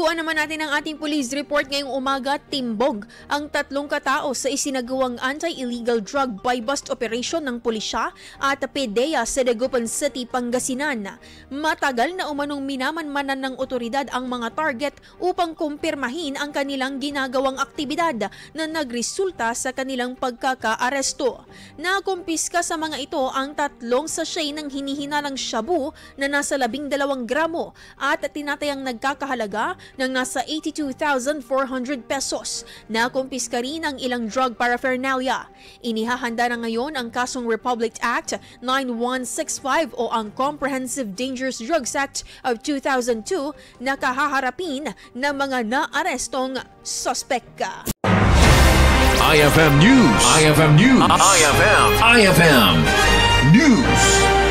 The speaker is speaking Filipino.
Makuha naman natin ang ating police report ngayong umaga, timbog ang 3 katao sa isinagawang anti-illegal drug buy-bust operation ng pulisya at PDEA sa Dagupan City, Pangasinan. Matagal na umanong minamanmanan ng otoridad ang mga target upang kumpirmahin ang kanilang ginagawang aktibidad na nagresulta sa kanilang pagkakaaresto. Nakumpiska sa mga ito ang 3 sachet ng hinihinalang shabu na nasa 12 gramo at tinatayang nagkakahalaga ng nasa 82,400 pesos. Nakumpiska rin ang ilang drug paraphernalia. Inihahanda na ngayon ang kasong Republic Act 9165 o ang Comprehensive Dangerous Drugs Act of 2002 na kahaharapin ng mga naarestong suspek. IFM News. IFM News. IFM News.